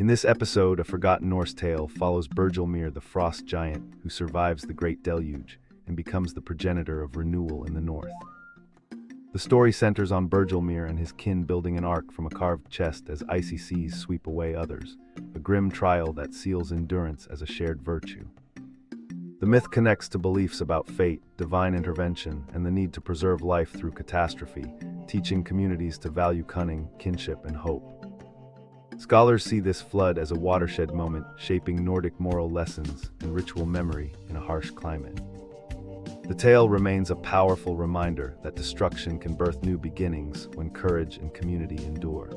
In this episode, a forgotten Norse tale follows Bergelmir, the frost giant, who survives the great deluge and becomes the progenitor of Renewal in the north. The story centers on Bergelmir and his kin building an ark from a carved chest as icy seas sweep away others, a grim trial that seals endurance as a shared virtue. The myth connects to beliefs about fate, divine intervention, and the need to preserve life through catastrophe, teaching communities to value cunning, kinship, and hope. Scholars see this flood as a watershed moment, shaping Nordic moral lessons and ritual memory in a harsh climate. The tale remains a powerful reminder that destruction can birth new beginnings when courage and community endure.